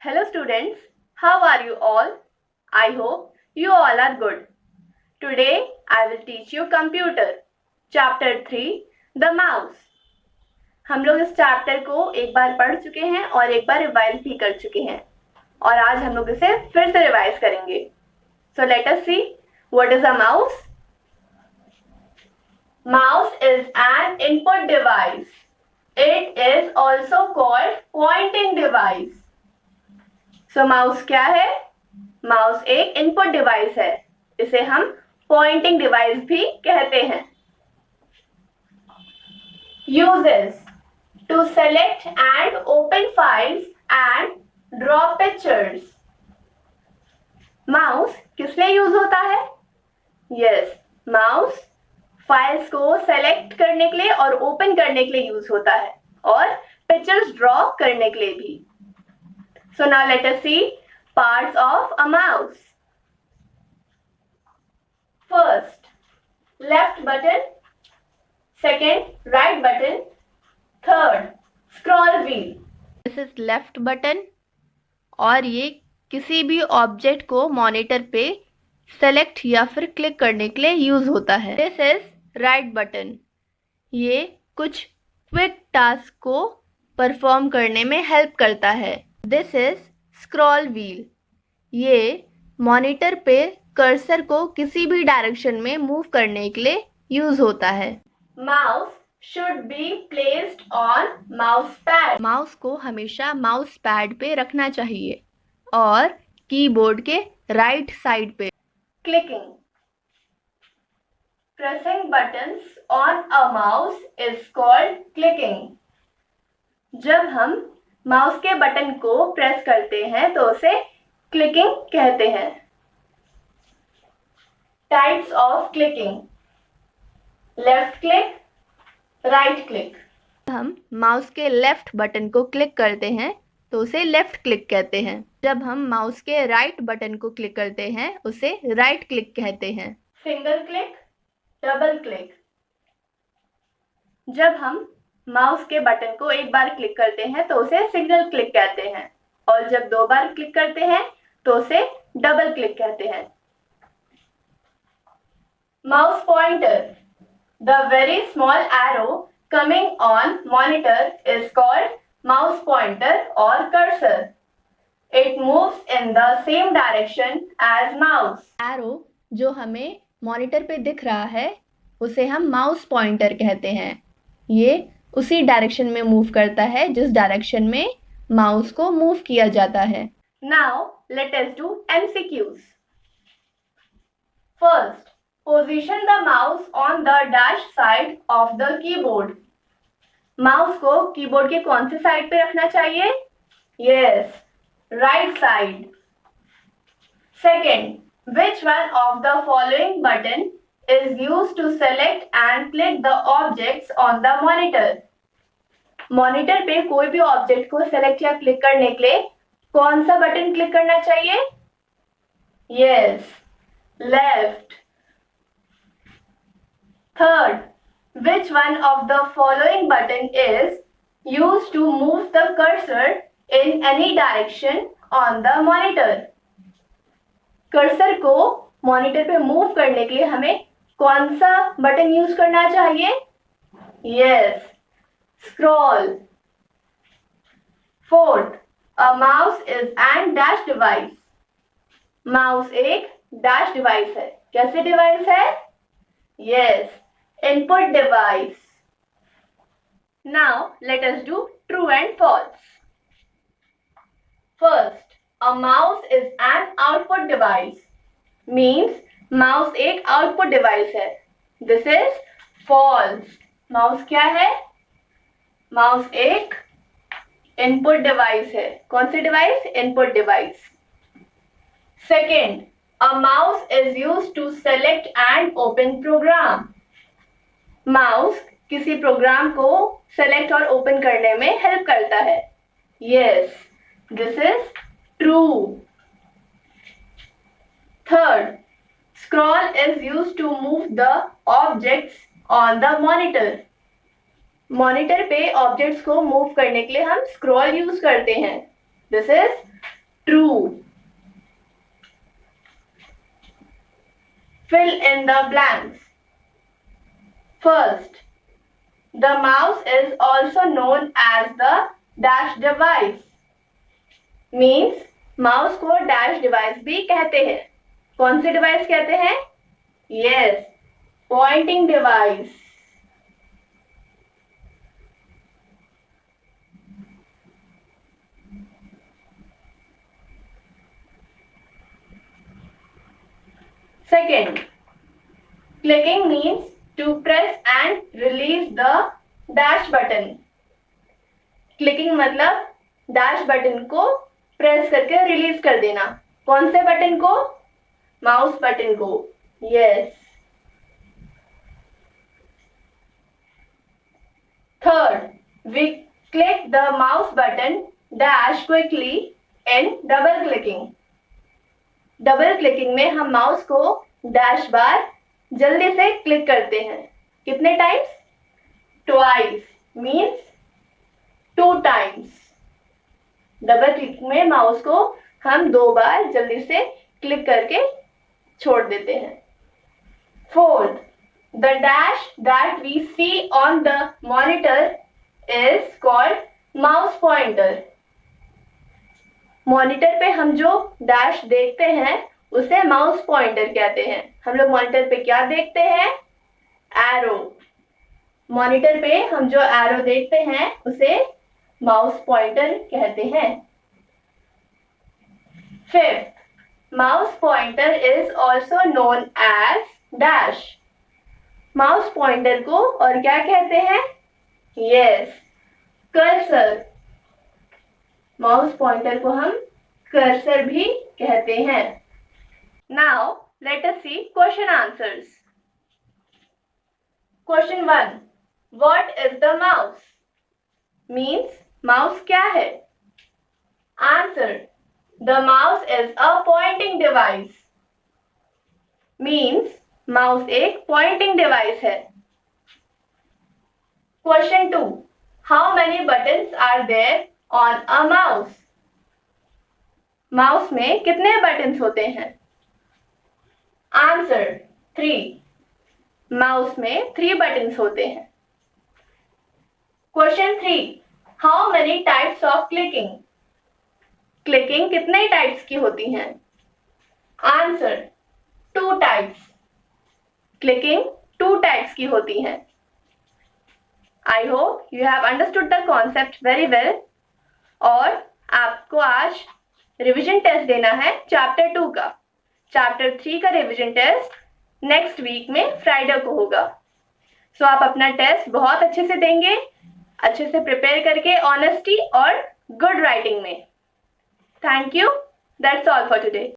Hello students, how are you all? I hope you all are good. Today I will teach you computer. Chapter 3 The Mouse. हम लोग इस chapter को एक बार पढ़ चुके हैं और एक बार रिवाइज भी कर चुके हैं और आज हम लोग इसे फिर से रिवाइज करेंगे. So let us see what is a mouse. Mouse is an input device. It is also called pointing device. So mouse क्या है? माउस एक इनपुट डिवाइस है. इसे हम पॉइंटिंग डिवाइस भी कहते हैं. Uses to select and open files and draw pictures. Mouse किस लिए यूज होता है? यस, माउस फाइल्स को सेलेक्ट करने के लिए और ओपन करने के लिए यूज होता है और पिक्चर्स ड्रॉ करने के लिए भी. So now let us see parts of a mouse. First, left button. Second, right button. Third, scroll wheel. This is left button और ये किसी भी ऑब्जेक्ट को मॉनिटर पे सेलेक्ट या फिर क्लिक करने के लिए यूज होता है. This is right button. ये कुछ क्विक टास्क को परफॉर्म करने में हेल्प करता है. This is scroll wheel. ये मॉनिटर पे कर्सर को किसी भी डायरेक्शन में मूव करने के लिए यूज होता है. Mouse should be placed on mouse pad. Mouse को हमेशा माउस पैड पे रखना चाहिए और कीबोर्ड के राइट साइड पे. Clicking. Pressing buttons on a mouse is called clicking. जब हम माउस के बटन को प्रेस करते हैं तो उसे क्लिकिंग कहते हैं. Types of clicking. Left click, right click. हम माउस के लेफ्ट बटन को क्लिक करते हैं तो उसे लेफ्ट क्लिक कहते हैं. जब हम माउस के राइट बटन को क्लिक करते हैं उसे राइट क्लिक कहते हैं. Single click, double click. जब हम माउस के बटन को एक बार क्लिक करते हैं तो उसे सिंगल क्लिक कहते हैं और जब दो बार क्लिक करते हैं तो उसे डबल क्लिक कहते हैं. Mouse pointer. The very small arrow coming on monitor is called mouse pointer और cursor. It moves in the same direction as mouse. Arrow जो हमें मॉनिटर पे दिख रहा है उसे हम माउस पॉइंटर कहते हैं. ये उसी डायरेक्शन में मूव करता है जिस डायरेक्शन में माउस को मूव किया जाता है. Now let us do MCQs. First, position the mouse on the dash side of the keyboard. Mouse को कीबोर्ड के कौन से साइड पे रखना चाहिए? Yes, right side. Second, which one of the following button is used to select and click the objects on the monitor? Monitor पे कोई भी ऑब्जेक्ट को सेलेक्ट या क्लिक करने के लिए कौन सा बटन क्लिक करना चाहिए? Yes, left. Third, which one of the following button is used to move the cursor in any direction on the monitor? Cursor को मॉनिटर पे मूव करने के लिए हमें कौन सा बटन यूज करना चाहिए? Yes, scroll. Fourth, a mouse is an dash device. Mouse एक डैश डिवाइस है. कैसे डिवाइस है? Yes, input device. Now let us do true and false. First, a mouse is an output device. Means mouse एक output device है. This is false. mouse क्या है? mouse एक input device है. कौन सी device? input device. Second, a mouse is used to select and open program. mouse किसी programme को select और open करने में help करता है. Yes, this is true. Third, scroll is used to move the objects on the monitor. Monitor पे objects को move करने के लिए हम स्क्रॉल यूज करते हैं. This is true. Fill in the blanks. First, the mouse is also known as the dash device. Means mouse को dash device भी कहते हैं. कौन सी डिवाइस कहते हैं? Yes, pointing device. Second, clicking means to press and release the dash button. Clicking मतलब dash button को press करके रिलीज कर देना. कौन से बटन को? माउस बटन को. Yes. Third, we click the mouse button dash quickly in double clicking. Double clicking में हम माउस को डैश बार जल्दी से क्लिक करते हैं. कितने times? Twice. Means 2 times. Double clicking में माउस को हम 2 बार जल्दी से क्लिक करके छोड़ देते हैं. Fourth, the dash that we see on the monitor is called mouse pointer. Monitor पे हम जो डैश देखते हैं उसे माउस पॉइंटर कहते हैं. हम लोग मॉनिटर पे क्या देखते हैं? एरो. मॉनिटर पे हम जो एरो देखते हैं उसे माउस पॉइंटर कहते हैं. Fifth, mouse pointer is also known as dash. Mouse pointer को और क्या कहते हैं? Yes, cursor. माउस पॉइंटर को हम कर्सर भी कहते हैं. Now let us see question answers. Question 1, what is the mouse? Means mouse क्या है? Answer, the mouse is a pointing device. Means mouse एक पॉइंटिंग डिवाइस है. Question 2, how many buttons are there on a mouse? Mouse में कितने buttons होते हैं? Answer, 3. Mouse में 3 buttons होते हैं. Question 3, how many types of clicking? Clicking कितने टाइप्स की होती हैं? Answer, 2 types. क्लिकिंग 2 टाइप्स की होती हैं. I hope you have understood the concept very well. और आपको आज रिवीजन टेस्ट देना है चैप्टर 2 का. चैप्टर 3 का रिवीजन टेस्ट नेक्स्ट वीक में फ्राइडे को होगा. सो आप अपना टेस्ट बहुत अच्छे से देंगे, अच्छे से प्रिपेयर करके ऑनेस्टी और गुड राइटिंग में. Thank you. That's all for today.